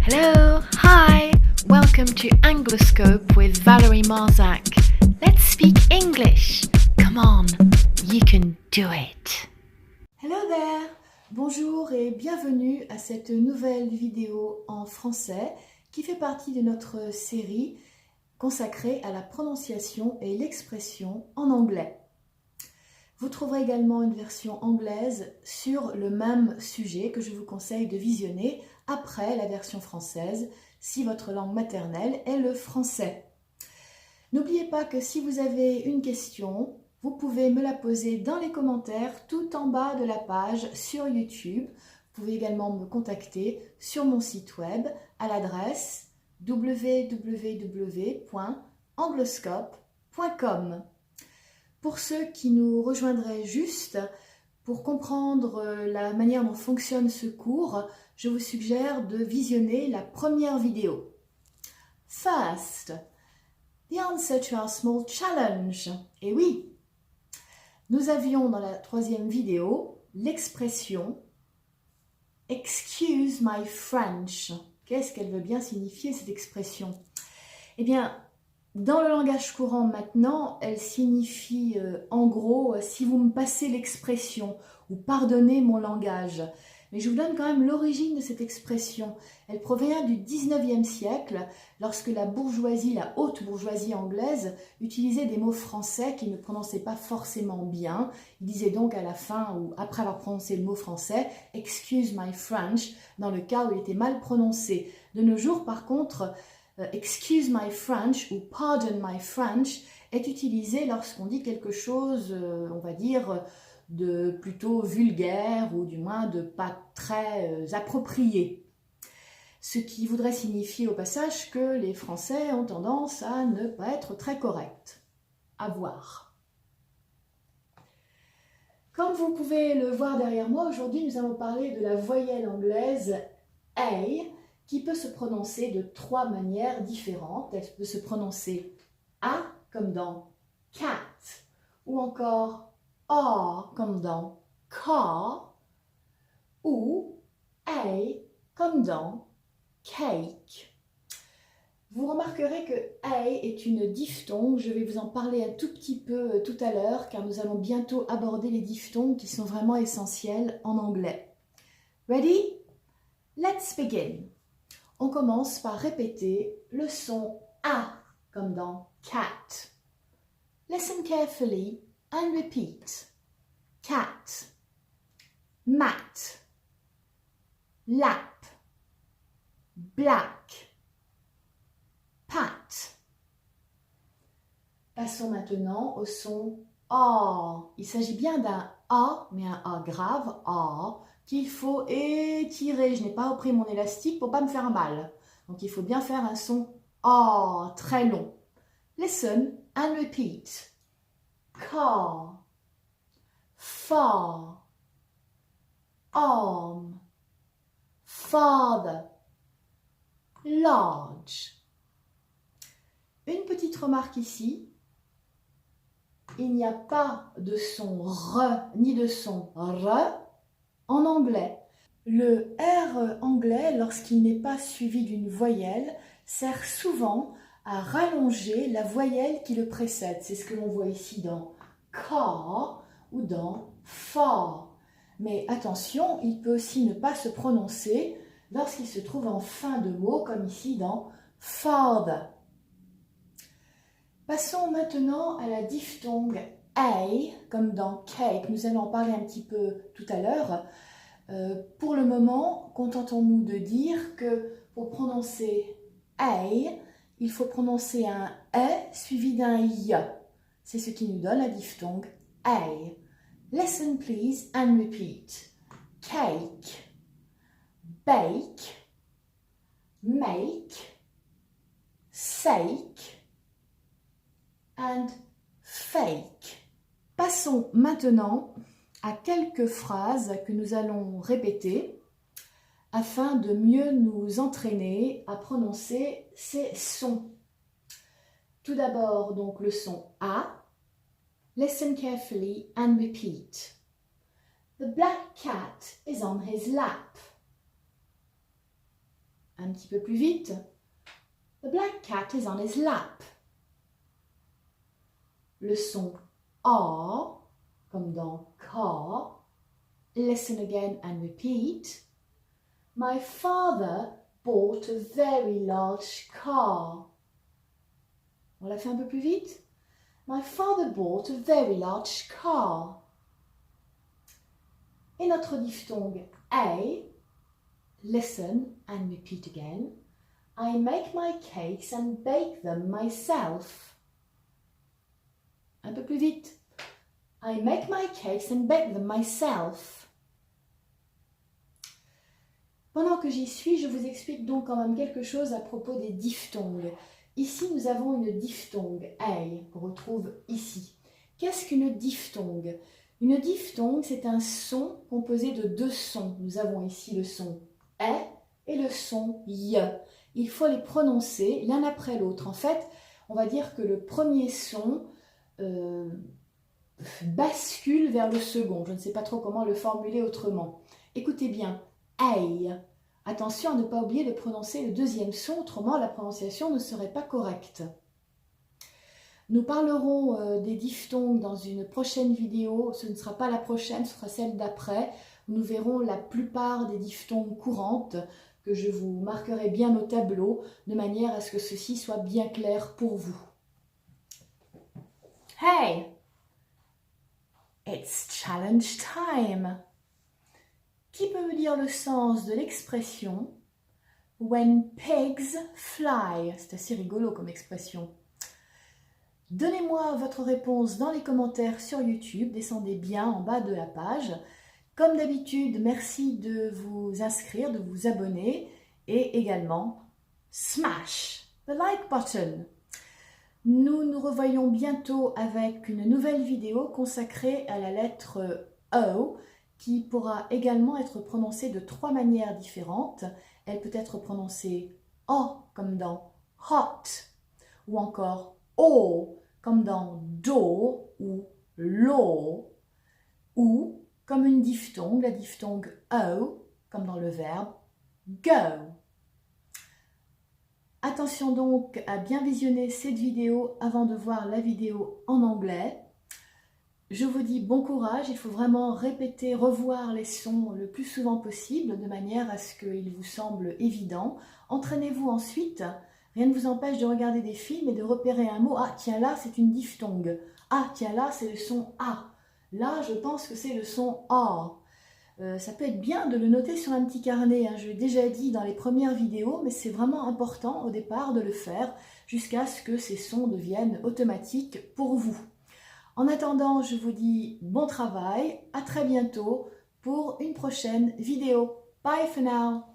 Hello, hi, welcome to Angloscope with Valerie Marzak. Let's speak English. Come on, you can do it. Hello there, bonjour et bienvenue à cette nouvelle vidéo en français qui fait partie de notre série consacrée à la prononciation et l'expression en anglais. Vous trouverez également une version anglaise sur le même sujet que je vous conseille de visionner après la version française si votre langue maternelle est le français. N'oubliez pas que si vous avez une question, vous pouvez me la poser dans les commentaires tout en bas de la page sur YouTube. Vous pouvez également me contacter sur mon site web à l'adresse www.angloscope.com. Pour ceux qui nous rejoindraient juste, pour comprendre la manière dont fonctionne ce cours, je vous suggère de visionner la première vidéo. First, the answer to our small challenge. Et oui, nous avions dans la troisième vidéo l'expression « Excuse my French ». Qu'est-ce qu'elle veut bien signifier cette expression? Eh bien, dans le langage courant maintenant, elle signifie en gros « si vous me passez l'expression » ou « pardonnez mon langage ». Mais je vous donne quand même l'origine de cette expression. Elle provient du 19e siècle, lorsque la bourgeoisie, la haute bourgeoisie anglaise, utilisait des mots français qu'ils ne prononçaient pas forcément bien. Ils disaient donc à la fin, ou après avoir prononcé le mot français, « Excuse my French », dans le cas où il était mal prononcé. De nos jours, par contre, excuse my French ou pardon my French est utilisé lorsqu'on dit quelque chose, on va dire, de plutôt vulgaire ou du moins de pas très approprié. Ce qui voudrait signifier au passage que les Français ont tendance à ne pas être très corrects. À voir. Comme vous pouvez le voir derrière moi, aujourd'hui nous allons parler de la voyelle anglaise A, qui peut se prononcer de trois manières différentes. Elle peut se prononcer A comme dans cat, ou encore A comme dans car, ou A comme dans cake. Vous remarquerez que A est une diphtongue. Je vais vous en parler un tout petit peu tout à l'heure, car nous allons bientôt aborder les diphtongues qui sont vraiment essentielles en anglais. Ready? Let's begin. On commence par répéter le son A, comme dans cat. Listen carefully and repeat. Cat, mat, lap, black, pat. Passons maintenant au son A. Il s'agit bien d'un A, mais un A grave, A, qu'il faut étirer. Je n'ai pas repris mon élastique pour ne pas me faire mal. Donc il faut bien faire un son A très long. Listen and repeat. Car, far, arm, father, large. Une petite remarque ici. Il n'y a pas de son R ni de son R en anglais. Le R anglais, lorsqu'il n'est pas suivi d'une voyelle, sert souvent à rallonger la voyelle qui le précède. C'est ce que l'on voit ici dans car ou dans far. Mais attention, il peut aussi ne pas se prononcer lorsqu'il se trouve en fin de mot, comme ici dans father. Passons maintenant à la diphtongue A, comme dans cake. Nous allons en parler un petit peu tout à l'heure. Pour le moment, contentons-nous de dire que pour prononcer A, il faut prononcer un E suivi d'un I. C'est ce qui nous donne la diphtongue A. Listen please and repeat. Cake, bake, make, sake and fake. Passons maintenant à quelques phrases que nous allons répéter afin de mieux nous entraîner à prononcer ces sons. Tout d'abord, donc, le son A. Listen carefully and repeat. The black cat is on his lap. And petit peu plus vite. The black cat is on his lap. Le son A, comme dans car. Listen again and repeat. My father bought a very large car. On la fait un peu plus vite. My father bought a very large car. Et notre diphtongue A, listen and repeat again. I make my cakes and bake them myself. Un peu plus vite. I make my cakes and bake them myself. Pendant que j'y suis, je vous explique donc quand même quelque chose à propos des diphtongues. Ici, nous avons une diphtongue, A, qu'on retrouve ici. Qu'est-ce qu'une diphtongue? Une diphtongue, c'est un son composé de deux sons. Nous avons ici le son E et le son Y. Il faut les prononcer l'un après l'autre. En fait, on va dire que le premier son bascule vers le second. Je ne sais pas trop comment le formuler autrement. Écoutez bien, A. Attention à ne pas oublier de prononcer le deuxième son, autrement la prononciation ne serait pas correcte. Nous parlerons des diphtongues dans une prochaine vidéo. Ce ne sera pas la prochaine, ce sera celle d'après. Nous verrons la plupart des diphtongues courantes que je vous marquerai bien au tableau, de manière à ce que ceci soit bien clair pour vous. Hey! It's challenge time! Qui peut me dire le sens de l'expression « When pigs fly » C'est assez rigolo comme expression. Donnez-moi votre réponse dans les commentaires sur YouTube. Descendez bien en bas de la page. Comme d'habitude, merci de vous inscrire, de vous abonner et également smash the like button. Nous nous revoyons bientôt avec une nouvelle vidéo consacrée à la lettre O, qui pourra également être prononcée de trois manières différentes. Elle peut être prononcée O comme dans hot, ou encore O comme dans do ou law, ou comme une diphtongue, la diphtongue O, comme dans le verbe go. Attention donc à bien visionner cette vidéo avant de voir la vidéo en anglais. Je vous dis bon courage, il faut vraiment répéter, revoir les sons le plus souvent possible, de manière à ce qu'il vous semble évident. Entraînez-vous ensuite, rien ne vous empêche de regarder des films et de repérer un mot. Ah tiens là c'est une diphtongue, ah tiens là c'est le son A, là je pense que c'est le son A. Ça peut être bien de le noter sur un petit carnet, hein. Je l'ai déjà dit dans les premières vidéos, mais c'est vraiment important au départ de le faire jusqu'à ce que ces sons deviennent automatiques pour vous. En attendant, je vous dis bon travail, à très bientôt pour une prochaine vidéo. Bye for now!